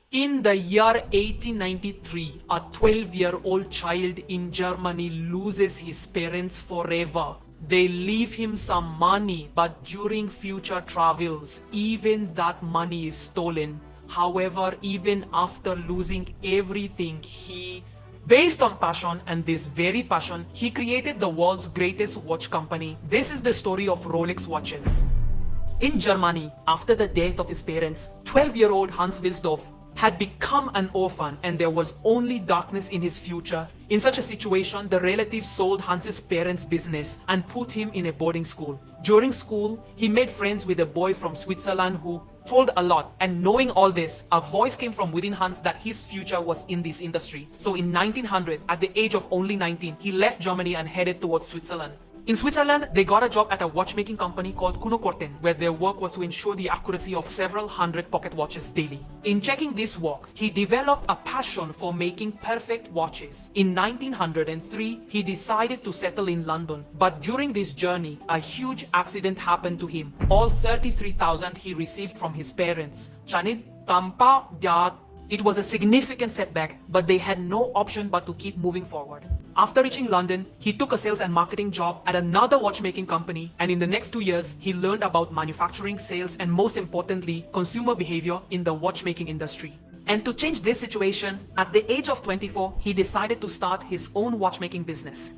In the year 1893, a 12-year-old child in Germany loses his parents forever. They leave him some money, but during future travels, even that money is stolen. However, even after losing everything, based on passion, and this very passion, he created the world's greatest watch company. This is the story of Rolex watches. In Germany, after the death of his parents, 12-year-old Hans Wilsdorf had become an orphan and there was only darkness in his future. In such a situation, the relatives sold Hans's parents' business and put him in a boarding school. During school, he made friends with a boy from Switzerland who told a lot, and knowing all this, a voice came from within Hans that his future was in this industry. So in 1900, at the age of only 19, he left Germany and headed towards Switzerland. In Switzerland, they got a job at a watchmaking company called Kuno Korten, where their work was to ensure the accuracy of several hundred pocket watches daily. In checking this work, he developed a passion for making perfect watches. In 1903, he decided to settle in London, but during this journey, a huge accident happened to him. All 33,000 he received from his parents. It was a significant setback, but they had no option but to keep moving forward. After reaching London, he took a sales and marketing job at another watchmaking company, and in the next 2 years, he learned about manufacturing, sales, and most importantly, consumer behavior in the watchmaking industry. And to change this situation, at the age of 24, he decided to start his own watchmaking business.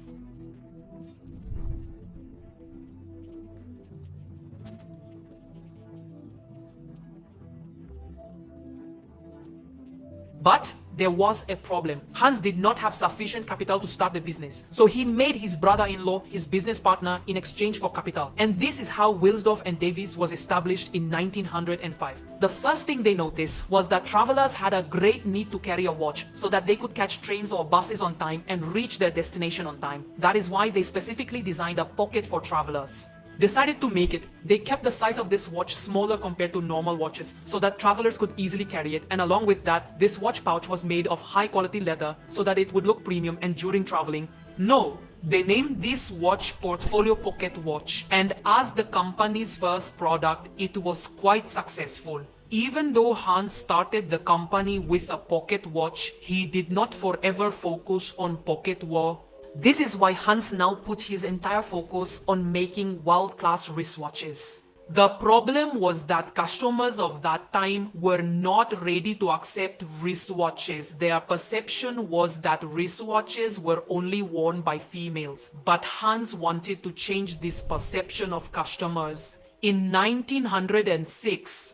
But there was a problem. Hans did not have sufficient capital to start the business. So he made his brother-in-law his business partner in exchange for capital. And this is how Wilsdorf and Davies was established in 1905. The first thing they noticed was that travelers had a great need to carry a watch so that they could catch trains or buses on time and reach their destination on time. That is why they specifically designed a pocket for travelers. Decided to make it, they kept the size of this watch smaller compared to normal watches so that travelers could easily carry it, and along with that, this watch pouch was made of high quality leather so that it would look premium and during traveling. No, they named this watch Portfolio Pocket Watch, and as the company's first product, it was quite successful. Even though Hans started the company with a pocket watch, he did not forever focus on pocket watch. This is why Hans now put his entire focus on making world-class wristwatches. The problem was that customers of that time were not ready to accept wristwatches. Their perception was that wristwatches were only worn by females. But Hans wanted to change this perception of customers. In 1906,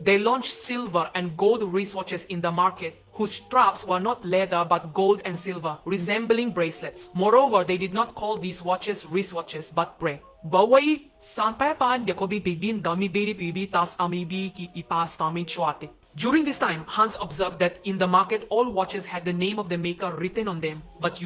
they launched silver and gold wristwatches in the market, whose straps were not leather but gold and silver, resembling bracelets. Moreover, they did not call these watches wristwatches but pre. Bawai sampai pan Jacobi bibin dami biri bibi tas amibi ki ipas tamin chuate. During this time, Hans observed that in the market all watches had the name of the maker written on them, but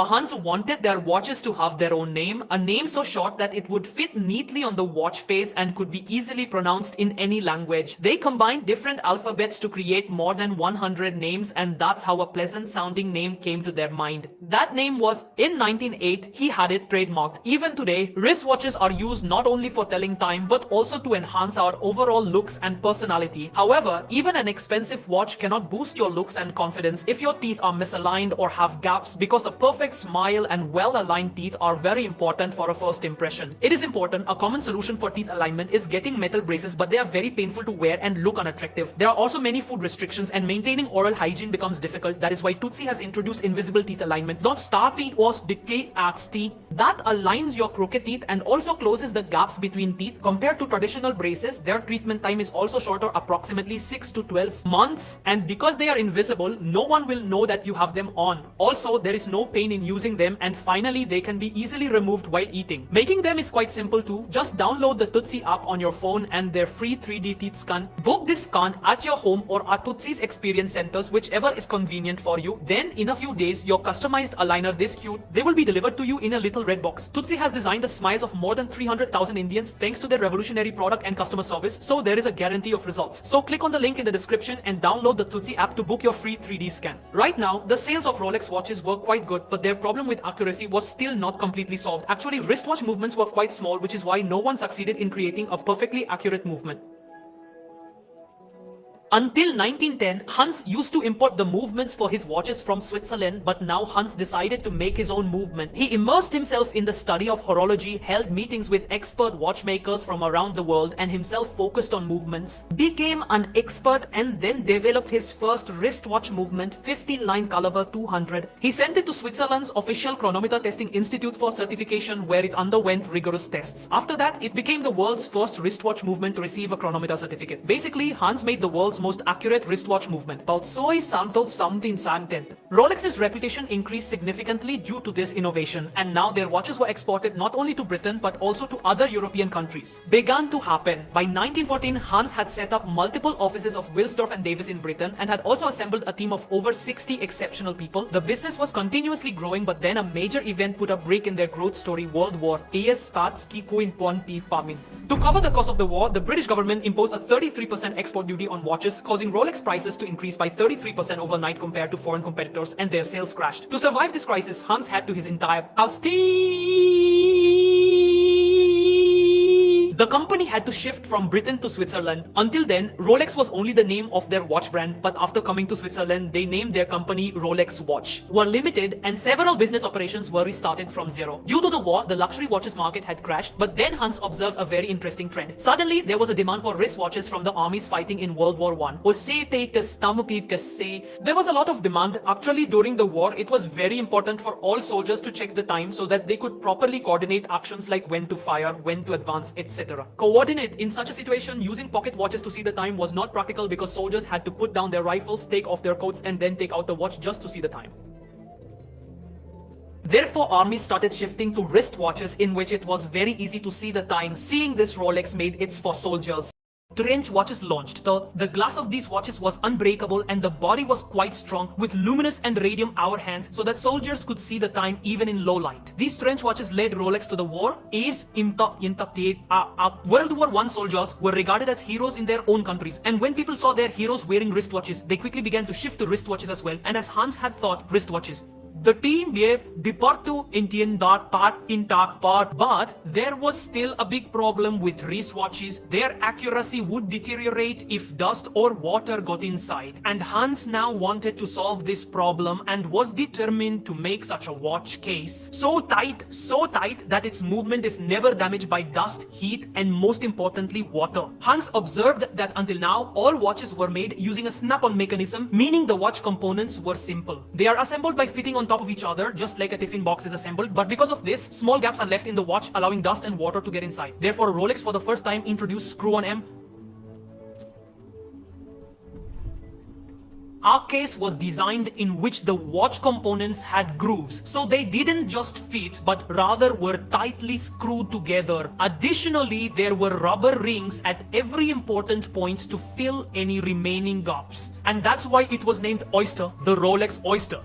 Hans wanted their watches to have their own name, a name so short that it would fit neatly on the watch face and could be easily pronounced in any language. They combined different alphabets to create more than 100 names, and that's how a pleasant sounding name came to their mind. That name was, in 1908, he had it trademarked. Even today, wristwatches are used not only for telling time but also to enhance our overall looks and personality. However, even an expensive watch cannot boost your looks and confidence if your teeth are misaligned or have gaps, because a perfect smile and well-aligned teeth are very important for a first impression. It is important. A common solution for teeth alignment is getting metal braces, but they are very painful to wear and look unattractive. There are also many food restrictions and maintaining oral hygiene becomes difficult. That is why Tutsi has introduced invisible teeth alignment. Not starting was decay at teeth that aligns your crooked teeth and also closes the gaps between teeth. Compared to traditional braces, their treatment time is also shorter, approximately 6 to 12 months, and because they are invisible, no one will know that you have them on. Also, there is no pain in using them, and finally, they can be easily removed while eating. Making them is quite simple too. Just download the Tutsi app on your phone and their free 3D teeth scan. Book this scan at your home or at Tutsi's experience centers, whichever is convenient for you. Then, in a few days, your customized aligner this cute, they will be delivered to you in a little red box. Tutsi has designed the smiles of more than 300,000 Indians thanks to their revolutionary product and customer service, so there is a guarantee of results. So click on the link in the description and download the Tutsi app to book your free 3D scan. Right now, the sales of Rolex watches were quite good, but their problem with accuracy was still not completely solved. Actually, wristwatch movements were quite small, which is why no one succeeded in creating a perfectly accurate movement. Until 1910, Hans used to import the movements for his watches from Switzerland, but now Hans decided to make his own movement. He immersed himself in the study of horology, held meetings with expert watchmakers from around the world, and himself focused on movements, became an expert, and then developed his first wristwatch movement, 15 line caliber 200. He sent it to Switzerland's official chronometer testing institute for certification, where it underwent rigorous tests. After that, it became the world's first wristwatch movement to receive a chronometer certificate. Basically, Hans made the world's most accurate wristwatch movement. About soy santal something santent. Rolex's reputation increased significantly due to this innovation, and now their watches were exported not only to Britain but also to other European countries. Began to happen. By 1914, Hans had set up multiple offices of Wilsdorf and Davis in Britain and had also assembled a team of over 60 exceptional people. The business was continuously growing, but then a major event put a break in their growth story: World War. To cover the cost of the war, the British government imposed a 33% export duty on watches, causing Rolex prices to increase by 33% overnight compared to foreign competitors, and their sales crashed. To survive this crisis, Hans had to his entire house. The company had to shift from Britain to Switzerland. Until then, Rolex was only the name of their watch brand, but after coming to Switzerland, they named their company Rolex Watch, were limited, and several business operations were restarted from zero. Due to the war, the luxury watches market had crashed, but then Hans observed a very interesting trend. Suddenly, there was a demand for wristwatches from the armies fighting in World War I. There was a lot of demand. Actually, during the war, it was very important for all soldiers to check the time so that they could properly coordinate actions like when to fire, when to advance, etc. Coordinate in such a situation using pocket watches to see the time was not practical because soldiers had to put down their rifles, take off their coats, and then take out the watch just to see the time. Therefore, armies started shifting to wristwatches, in which it was very easy to see the time. Seeing this, Rolex made its for soldiers. Trench watches launched. The glass of these watches was unbreakable and the body was quite strong, with luminous and radium hour hands so that soldiers could see the time even in low light. These trench watches led Rolex to the war. World War I soldiers were regarded as heroes in their own countries, and when people saw their heroes wearing wristwatches, they quickly began to shift to wristwatches as well, and as Hans had thought, wristwatches. The team gave Deporto Indian part in part, but there was still a big problem with wristwatches. Their accuracy would deteriorate if dust or water got inside, and Hans now wanted to solve this problem and was determined to make such a watch case so tight that its movement is never damaged by dust, heat, and most importantly, water. Hans observed that until now, all watches were made using a snap-on mechanism, meaning the watch components were simple. They are assembled by fitting on top of each other, just like a tiffin box is assembled, but because of this, small gaps are left in the watch, allowing dust and water to get inside. Therefore, Rolex for the first time introduced screw-on-M. Our case was designed in which the watch components had grooves, so they didn't just fit but rather were tightly screwed together. Additionally, there were rubber rings at every important point to fill any remaining gaps, and that's why it was named Oyster, the Rolex Oyster.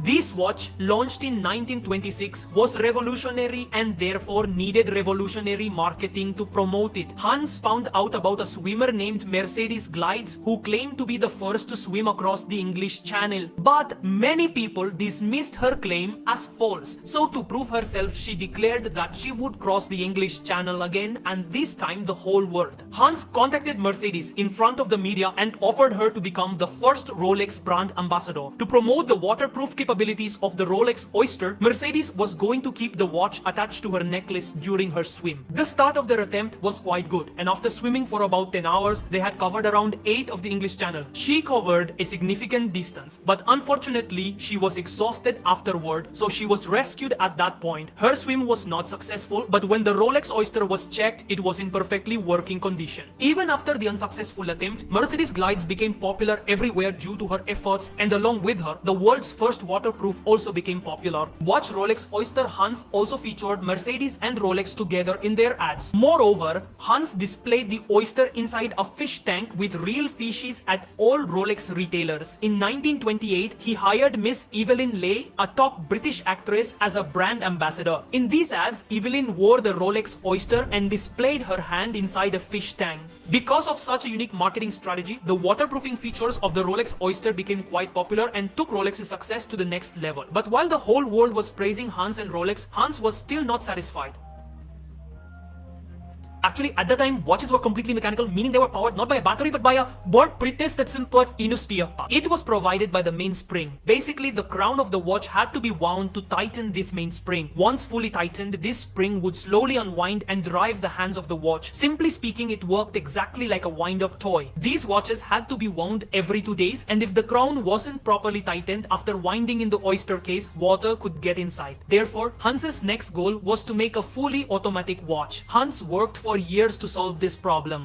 This watch, launched in 1926, was revolutionary and therefore needed revolutionary marketing to promote it. Hans found out about a swimmer named Mercedes Glides who claimed to be the first to swim across the English Channel. But many people dismissed her claim as false. So to prove herself, she declared that she would cross the English Channel again, and this time the whole world. Hans contacted Mercedes in front of the media and offered her to become the first Rolex brand ambassador. To promote the waterproof capabilities of the Rolex Oyster, Mercedes was going to keep the watch attached to her necklace during her swim. The start of their attempt was quite good, and after swimming for about 10 hours, they had covered around 8 of the English Channel. She covered a significant distance, but unfortunately, she was exhausted afterward, so she was rescued at that point. Her swim was not successful, but when the Rolex Oyster was checked, it was in perfectly working condition. Even after the unsuccessful attempt, Mercedes Glides became popular everywhere due to her efforts, and along with her, the world's first waterproof also became popular. Watch Rolex Oyster. Hans also featured Mercedes and Rolex together in their ads. Moreover, Hans displayed the Oyster inside a fish tank with real fishes at all Rolex retailers. In 1928, he hired Miss Evelyn Leigh, a top British actress, as a brand ambassador. In these ads, Evelyn wore the Rolex Oyster and displayed her hand inside a fish tank. Because of such a unique marketing strategy, the waterproofing features of the Rolex Oyster became quite popular and took Rolex's success to the next level. But while the whole world was praising Hans and Rolex, Hans was still not satisfied. Actually, at the time, watches were completely mechanical, meaning they were powered not by a battery but by a word pretest that's simple Inusphere. It was provided by the mainspring. Basically, the crown of the watch had to be wound to tighten this mainspring. Once fully tightened, this spring would slowly unwind and drive the hands of the watch. Simply speaking, it worked exactly like a wind-up toy. These watches had to be wound every 2 days, and if the crown wasn't properly tightened after winding in the Oyster case, water could get inside. Therefore, Hans's next goal was to make a fully automatic watch. Hans worked for years to solve this problem,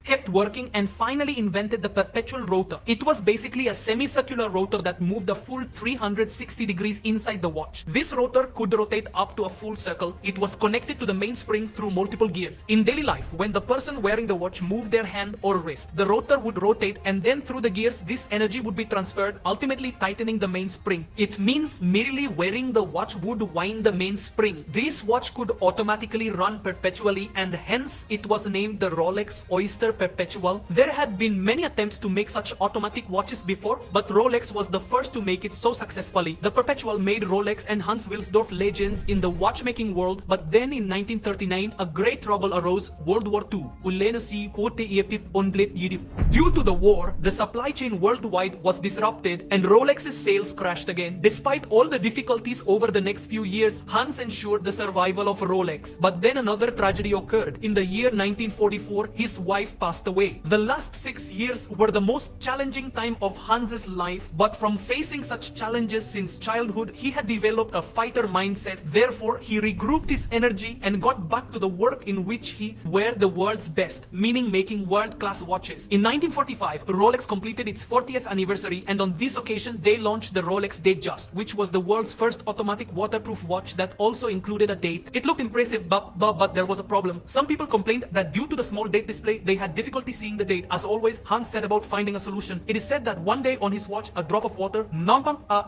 kept working, and finally invented the perpetual rotor. It was basically a semicircular rotor that moved a full 360 degrees inside the watch. This rotor could rotate up to a full circle. It was connected to the mainspring through multiple gears. In daily life, when the person wearing the watch moved their hand or wrist, the rotor would rotate, and then through the gears this energy would be transferred, ultimately tightening the mainspring. It means merely wearing the watch would wind the mainspring. This watch could automatically run perpetually, and hence it was named the Rolex Oyster Perpetual. There had been many attempts to make such automatic watches before, but Rolex was the first to make it so successfully. The Perpetual made Rolex and Hans Wilsdorf legends in the watchmaking world, but then in 1939, a great trouble arose, World War II. Due to the war, the supply chain worldwide was disrupted and Rolex's sales crashed again. Despite all the difficulties over the next few years, Hans ensured the survival of Rolex. But then another tragedy occurred. In the year 1944, his wife passed away. The last 6 years were the most challenging time of Hans's life, but from facing such challenges since childhood, he had developed a fighter mindset. Therefore, he regrouped his energy and got back to the work in which he were the world's best, meaning making world-class watches. In 1945, Rolex completed its 40th anniversary, and on this occasion, they launched the Rolex Datejust, which was the world's first automatic waterproof watch that also included a date. It looked impressive, but there was a problem. Some people complained that due to the small date display, they had difficulty seeing the date. As always, Hans set about finding a solution. It is said that one day on his watch, a drop of water, a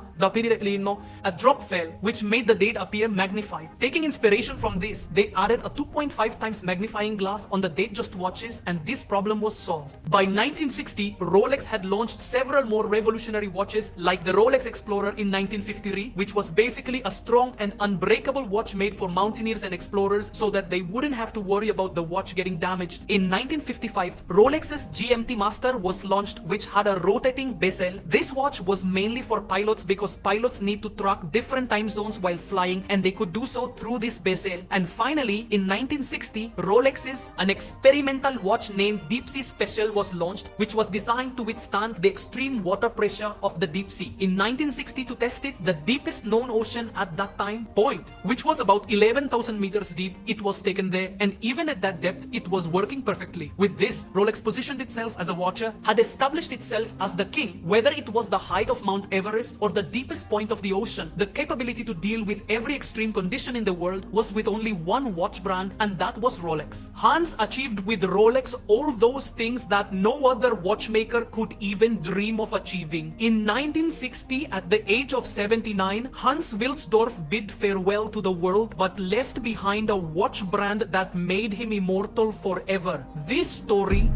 drop fell, which made the date appear magnified. Taking inspiration from this, they added a 2.5 times magnifying glass on the Datejust watches, and this problem was solved. By 1960, Rolex had launched several more revolutionary watches like the Rolex Explorer in 1953, which was basically a strong and unbreakable watch made for mountaineers and explorers so that they wouldn't have to worry about the watch getting damaged. In 1955, Rolex's GMT Master was launched, which had a rotating bezel. This watch was mainly for pilots because pilots need to track different time zones while flying, and they could do so through this bezel. And finally, in 1960, Rolex's an experimental watch named Deep Sea Special was launched, which was designed to withstand the extreme water pressure of the deep sea. In 1960, to test it, the deepest known ocean at that time, Point, which was about 11,000 meters deep, it was taken there, and even at that depth, it was working perfectly. With this, Rolex positioned itself as a watcher, had established itself as the king, whether it was the height of Mount Everest or the deepest point of the ocean. The capability to deal with every extreme condition in the world was with only one watch brand, and that was Rolex. Hans achieved with Rolex all those things that no other watchmaker could even dream of achieving. In 1960, at the age of 79, Hans Wilsdorf bid farewell to the world but left behind a watch brand that made him immortal forever. This story.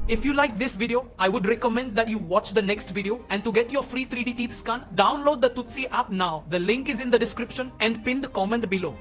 If you like this video, I would recommend that you watch the next video, and to get your free 3D teeth scan, download the Tutsi app now. The link is in the description and pinned comment below.